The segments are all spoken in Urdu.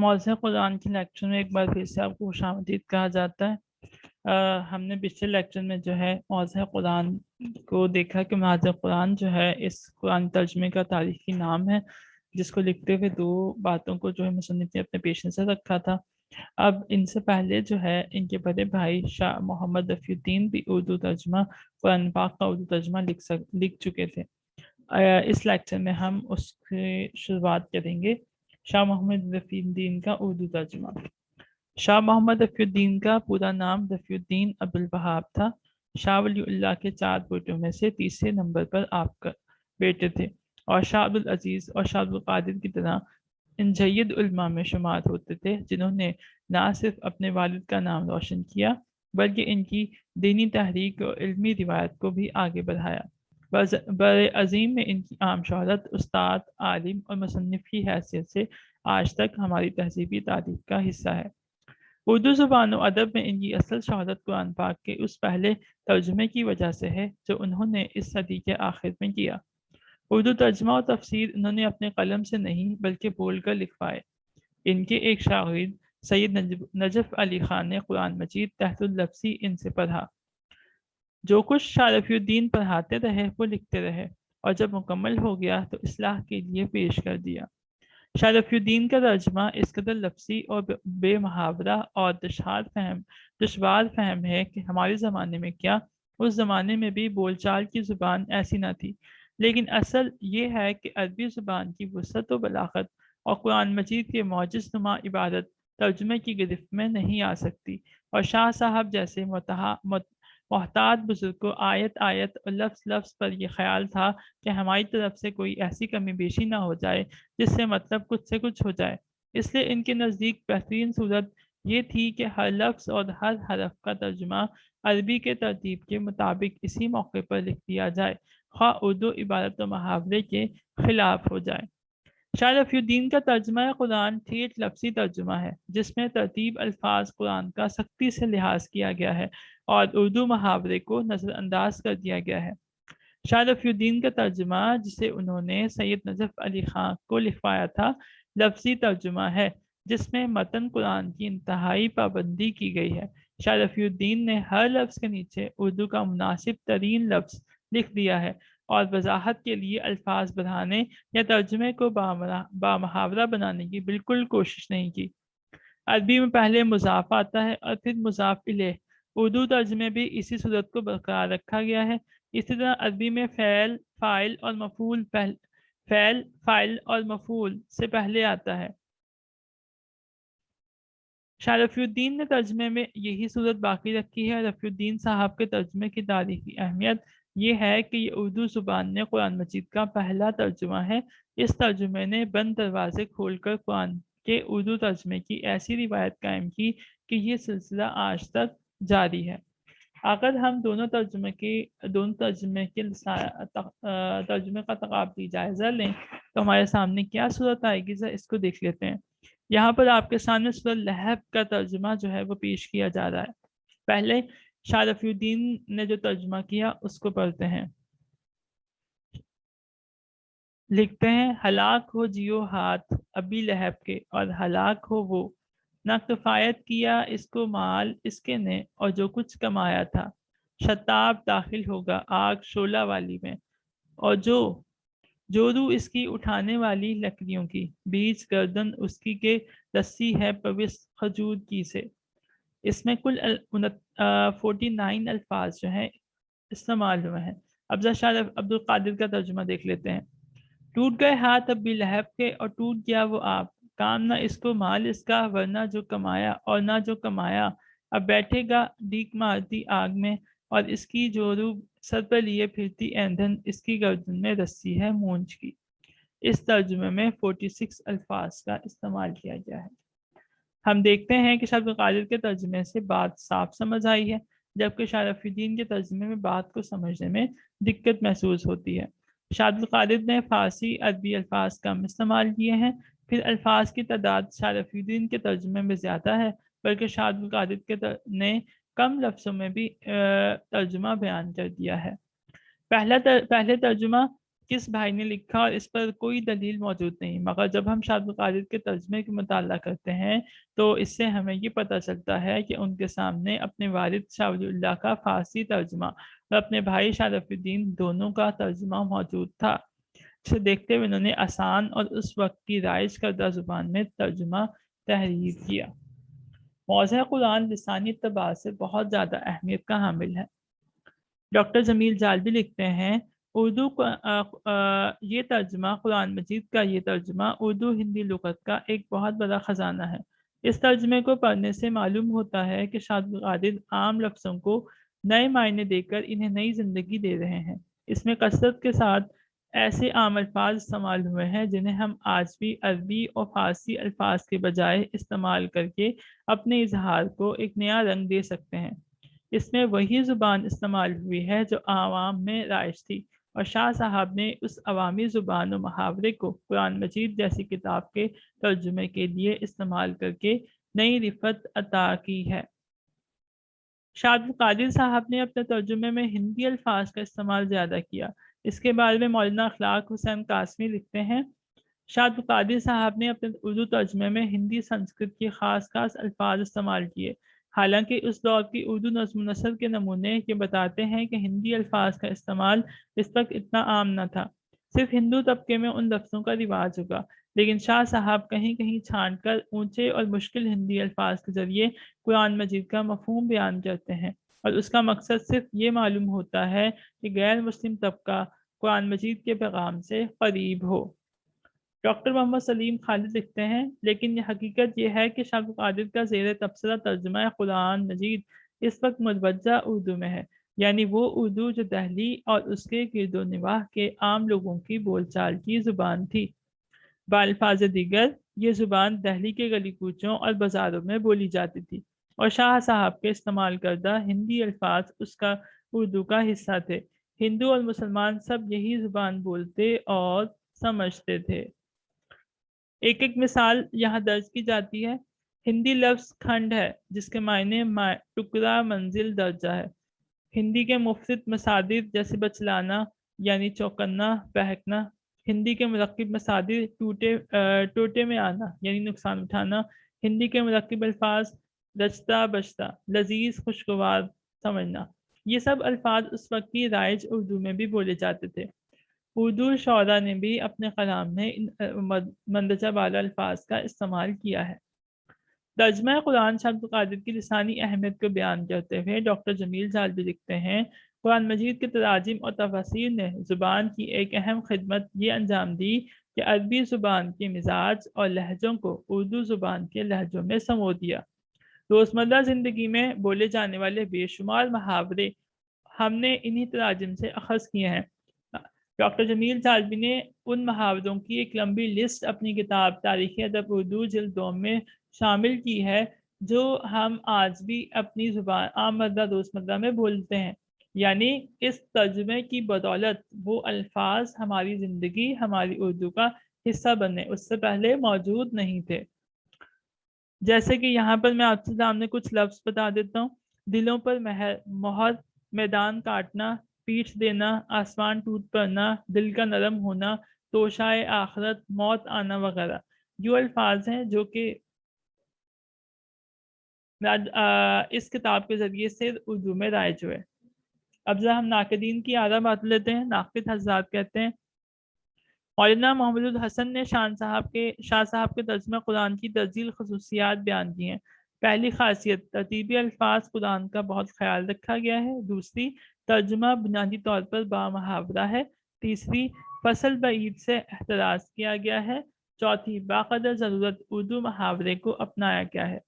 موضوع قرآن کے لیکچر میں ایک بار پھر سے آپ کو خوش آمدید کہا جاتا ہے۔ ہم نے پچھلے لیکچر میں جو ہے موضوع قرآن کو دیکھا کہ موضوع قرآن جو ہے اس قرآن ترجمے کا تاریخی نام ہے، جس کو لکھتے ہوئے دو باتوں کو جو ہے مصنف نے اپنے پیش نظر رکھا تھا۔ اب ان سے پہلے جو ہے ان کے بڑے بھائی شاہ محمد رفیع الدین بھی اردو ترجمہ قرآن پاک کا اردو ترجمہ لکھ چکے تھے۔ اس لیکچر میں ہم اس کی شروعات کریں گے۔ شاہ محمد رفیع الدین کا اردو ترجمہ۔ شاہ محمد رفیع الدین کا پورا نام رفیع الدین عبدالوہاب تھا۔ شاہ ولی اللہ کے 4 بیٹوں میں سے تیسرے نمبر پر آپ کا بیٹے تھے، اور شاہ عبدالعزیز اور شاہ عبدالقادر کی طرح ان جید علماء میں شمار ہوتے تھے جنہوں نے نہ صرف اپنے والد کا نام روشن کیا بلکہ ان کی دینی تحریک اور علمی روایت کو بھی آگے بڑھایا۔ بر عظیم میں ان کی عام شہرت استاد، عالم اور مصنف کی حیثیت سے آج تک ہماری تہذیبی تاریخ کا حصہ ہے۔ اردو زبان و ادب میں ان کی اصل شہرت قرآن پاک کے اس پہلے ترجمے کی وجہ سے ہے جو انہوں نے اس صدی کے آخر میں کیا۔ اردو ترجمہ و تفسیر انہوں نے اپنے قلم سے نہیں بلکہ بول کر لکھوائے۔ ان کے ایک شاگرد سید نجف علی خان نے قرآن مجید تحت اللفظی ان سے پڑھا۔ جو کچھ شاہ رفیع الدین پڑھاتے رہے وہ لکھتے رہے، اور جب مکمل ہو گیا تو اصلاح کے لیے پیش کر دیا۔ شاہ رفیع الدین کا ترجمہ اس قدر لفظی اور بے محاورہ اور دشوار فہم ہے کہ ہمارے زمانے میں کیا، اس زمانے میں بھی بول چال کی زبان ایسی نہ تھی، لیکن اصل یہ ہے کہ عربی زبان کی وسعت و بلاغت اور قرآن مجید کے معجز نما عبادت ترجمے کی گرفت میں نہیں آ سکتی، اور شاہ صاحب جیسے محتاط بزرگ کو آیت آیت اور لفظ لفظ پر یہ خیال تھا کہ ہماری طرف سے کوئی ایسی کمی بیشی نہ ہو جائے جس سے مطلب کچھ سے کچھ ہو جائے، اس لیے ان کے نزدیک بہترین صورت یہ تھی کہ ہر لفظ اور ہر حرف کا ترجمہ عربی کے ترتیب کے مطابق اسی موقع پر لکھ دیا جائے، خواہ اردو عبارت و محاورے کے خلاف ہو جائے۔ شاہ رفیع الدین کا ترجمہ قرآن ٹھیٹ لفظی ترجمہ ہے جس میں ترتیب الفاظ قرآن کا سختی سے لحاظ کیا گیا ہے اور اردو محاورے کو نظر انداز کر دیا گیا ہے۔ شاہ رفیع الدین کا ترجمہ جسے انہوں نے سید نجف علی خان کو لکھوایا تھا لفظی ترجمہ ہے جس میں متن قرآن کی انتہائی پابندی کی گئی ہے۔ شاہ رفیع الدین نے ہر لفظ کے نیچے اردو کا مناسب ترین لفظ لکھ دیا ہے اور وضاحت کے لیے الفاظ بڑھانے یا ترجمے کو بامحاورہ بنانے کی بالکل کوشش نہیں کی۔ عربی میں پہلے مضاف آتا ہے اور پھر مضاف الیہ، اردو ترجمے بھی اسی صورت کو برقرار رکھا گیا ہے۔ اسی طرح عربی میں فعل، فاعل اور مفعول سے پہلے آتا ہے۔ شاہ رفیع الدین نے ترجمے میں یہی صورت باقی رکھی ہے۔ رفیع الدین صاحب کے ترجمے کی تاریخی اہمیت یہ ہے کہ یہ اردو زبان میں قرآن مجید کا پہلا ترجمہ ہے۔ اس ترجمے نے بند دروازے کھول کر قرآن کے اردو ترجمے کی ایسی روایت قائم کی کہ یہ سلسلہ آج تک جاری ہے۔ اگر ہم دونوں ترجمے کا تقابلی جائزہ لیں تو ہمارے سامنے کیا صورت آئے گی، اس کو دیکھ لیتے ہیں۔ یہاں پر آپ کے سامنے سورہ لہب کا ترجمہ جو ہے وہ پیش کیا جا رہا ہے۔ پہلے شاہ رفیع الدین نے جو ترجمہ کیا اس کو پڑھتے ہیں۔ لکھتے ہیں، ہلاک ہو جیو ہاتھ ابی لہب کے، اور ہلاک ہو وہ، نہ کفایت کیا اس کو مال اس کے نے اور جو کچھ کمایا تھا۔ شتاب داخل ہوگا آگ شعلہ والی میں، اور جو رو اس کی اٹھانے والی لکڑیوں کی، بیچ گردن اس کی کے رسی ہے پوس خجور کی سے۔ اس میں کل 49 الفاظ جو ہیں استعمال ہوئے ہیں۔ اب شاہ عبدالقادر کا ترجمہ دیکھ لیتے ہیں۔ ٹوٹ گئے ہاتھ ابی لہب کے اور ٹوٹ گیا وہ آپ، کام نہ اس کو مال اس کا، ورنہ جو کمایا اور نہ جو کمایا، اب بیٹھے گا ڈیک مارتی آگ میں، اور اس کی جو روح سر پر لیے پھرتی ایندھن، اس کی گردن میں رسی ہے مونج کی۔ اس ترجمے میں 46 الفاظ کا استعمال کیا گیا ہے۔ ہم دیکھتے ہیں کہ شاہ عبدالقادر کے ترجمے سے بات صاف سمجھ آئی ہے، جبکہ شاہ رفیع الدین کے ترجمے میں بات کو سمجھنے میں دقت محسوس ہوتی ہے۔ شاہ عبدالقادر نے فارسی عربی الفاظ کم استعمال کیے ہیں، پھر الفاظ کی تعداد شاہ رفیع الدین کے ترجمے میں زیادہ ہے، بلکہ شاہ عبدالقادر نے کم لفظوں میں بھی ترجمہ بیان کر دیا ہے۔ پہلے ترجمہ کس بھائی نے لکھا اور اس پر کوئی دلیل موجود نہیں، مگر جب ہم شاہ عبد القادر کے ترجمے کا مطالعہ کرتے ہیں تو اس سے ہمیں یہ پتہ چلتا ہے کہ ان کے سامنے اپنے والد شاہ ولی اللہ کا فارسی ترجمہ اور اپنے بھائی شاہ رفیع الدین دونوں کا ترجمہ موجود تھا، جسے دیکھتے ہوئے انہوں نے آسان اور اس وقت کی رائج کردہ زبان میں ترجمہ تحریر کیا۔ موضوع قرآن لسانی اعتبار سے بہت زیادہ اہمیت کا حامل ہے۔ ڈاکٹر جمیل جالبی لکھتے ہیں اردو یہ ترجمہ قرآن مجید کا یہ ترجمہ اردو ہندی لغت کا ایک بہت بڑا خزانہ ہے۔ اس ترجمے کو پڑھنے سے معلوم ہوتا ہے کہ شاہ عبد القادر عام لفظوں کو نئے معنی دے کر انہیں نئی زندگی دے رہے ہیں۔ اس میں کثرت کے ساتھ ایسے عام الفاظ استعمال ہوئے ہیں جنہیں ہم آج بھی عربی اور فارسی الفاظ کے بجائے استعمال کر کے اپنے اظہار کو ایک نیا رنگ دے سکتے ہیں۔ اس میں وہی زبان استعمال ہوئی ہے جو عوام میں رائج تھی، اور شاہ صاحب نے اس عوامی زبان و محاورے کو قرآن مجید جیسی کتاب کے ترجمے کے لیے استعمال کر کے نئی رفت عطا کی ہے۔ شاہ عبد القادر صاحب نے اپنے ترجمے میں ہندی الفاظ کا استعمال زیادہ کیا۔ اس کے بارے میں مولانا اخلاق حسین قاسمی لکھتے ہیں شاہ عبد القادر صاحب نے اپنے اردو ترجمے میں ہندی سنسکرت کے خاص الفاظ استعمال کیے، حالانکہ اس دور کی اردو نظم و نثر کے نمونے یہ بتاتے ہیں کہ ہندی الفاظ کا استعمال اس وقت اتنا عام نہ تھا، صرف ہندو طبقے میں ان لفظوں کا رواج ہوگا، لیکن شاہ صاحب کہیں کہیں چھانٹ کر اونچے اور مشکل ہندی الفاظ کے ذریعے قرآن مجید کا مفہوم بیان کرتے ہیں، اور اس کا مقصد صرف یہ معلوم ہوتا ہے کہ غیر مسلم طبقہ قرآن مجید کے پیغام سے قریب ہو۔ ڈاکٹر محمد سلیم خالد لکھتے ہیں لیکن یہ حقیقت یہ ہے کہ شاہ عبد القادر کا زیر تبصرہ ترجمہ قرآن مجید اس وقت مدبجہ اردو میں ہے، یعنی وہ اردو جو دہلی اور اس کے گرد و نواح کے عام لوگوں کی بول چال کی زبان تھی۔ بالفاظ دیگر یہ زبان دہلی کے گلی کوچوں اور بازاروں میں بولی جاتی تھی، اور شاہ صاحب کے استعمال کردہ ہندی الفاظ اس کا اردو کا حصہ تھے۔ ہندو اور مسلمان سب یہی زبان بولتے اور سمجھتے تھے۔ ایک ایک مثال یہاں درج کی جاتی ہے۔ ہندی لفظ کھنڈ ہے جس کے معنی ٹکڑا، منزل، درجہ ہے۔ ہندی کے مفرد مصادر جیسے بچلانا یعنی چوکنا، بہکنا۔ ہندی کے مرکب مصادر ٹوٹے میں آنا یعنی نقصان اٹھانا۔ ہندی کے مرکب الفاظ رچتا، بچتا، لذیذ، خوشگوار، سمجھنا۔ یہ سب الفاظ اس وقت کی رائج اردو میں بھی بولے جاتے تھے۔ اردو شعراء نے بھی اپنے کلام میں مندرجہ بالا الفاظ کا استعمال کیا ہے۔ ترجمہ قرآن شاہ عبد القادر کی لسانی اہمیت کو بیان کرتے ہوئے ڈاکٹر جمیل جالبی لکھتے ہیں قرآن مجید کے تراجم اور تفاسیر نے زبان کی ایک اہم خدمت یہ انجام دی کہ عربی زبان کے مزاج اور لہجوں کو اردو زبان کے لہجوں میں سمو دیا۔ روزمرہ زندگی میں بولے جانے والے بے شمار محاورے ہم نے انہی تراجم سے اخذ کیے ہیں۔ ڈاکٹر جمیل جالبی نے ان محاوروں کی ایک لمبی لسٹ اپنی کتاب تاریخ ادب اردو جلد 2 میں شامل کی ہے جو ہم آج بھی اپنی زبان عام روزمرہ میں بولتے ہیں، یعنی اس ترجمے کی بدولت وہ الفاظ ہماری زندگی، ہماری اردو کا حصہ بنے، اس سے پہلے موجود نہیں تھے۔ جیسے کہ یہاں پر میں آپ کے سامنے کچھ لفظ بتا دیتا ہوں۔ دلوں پر مہر، میدان کاٹنا، پیٹھ دینا، آسمان ٹوٹ پڑنا، دل کا نرم ہونا، توشائے آخرت، موت آنا وغیرہ، جو الفاظ ہیں جو کہ اس کتاب کے ذریعے سے اردو میں رائج ہوئے۔ اب ذرا ہم ناقدین کی آراء بات لیتے ہیں۔ ناقد حضرات کہتے ہیں مولانا محمد الحسن نے شاہ صاحب کے ترجمہ قرآن کی تفضیل خصوصیات بیان کی ہیں۔ پہلی خاصیت، ترتیبی الفاظ قرآن کا بہت خیال رکھا گیا ہے۔ دوسری، ترجمہ بنیادی طور پر بامحاورہ ہے۔ تیسری، فصل بعید سے احتراز کیا گیا ہے۔ چوتھی، باقدر ضرورت اردو محاورے کو اپنایا گیا ہے۔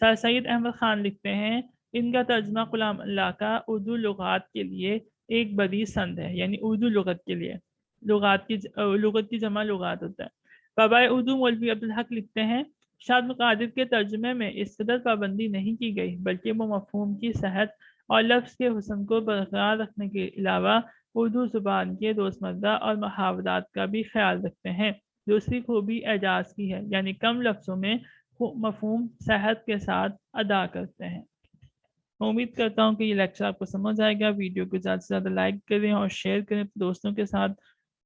سر سید احمد خان لکھتے ہیں ان کا ترجمہ کلام اللہ کا اردو لغات کے لیے ایک بڑی سند ہے، یعنی اردو لغت کے لیے، لغت کی جمع لغات ہوتا ہے۔ بابا اردو مولوی عبدالحق لکھتے ہیں شاہ عبد القادر کے ترجمے میں اس قدر پابندی نہیں کی گئی، بلکہ وہ مفہوم کی صحت اور لفظ کے حسن کو برقرار رکھنے کے علاوہ اردو زبان کے روزمرہ اور محاورات کا بھی خیال رکھتے ہیں۔ دوسری خوبی اعجاز کی ہے، یعنی کم لفظوں میں مفہوم صحت کے ساتھ ادا کرتے ہیں۔ میں امید کرتا ہوں کہ یہ لیکچر آپ کو سمجھ آئے گا۔ ویڈیو کو زیادہ سے زیادہ لائک کریں اور شیئر کریں دوستوں کے ساتھ۔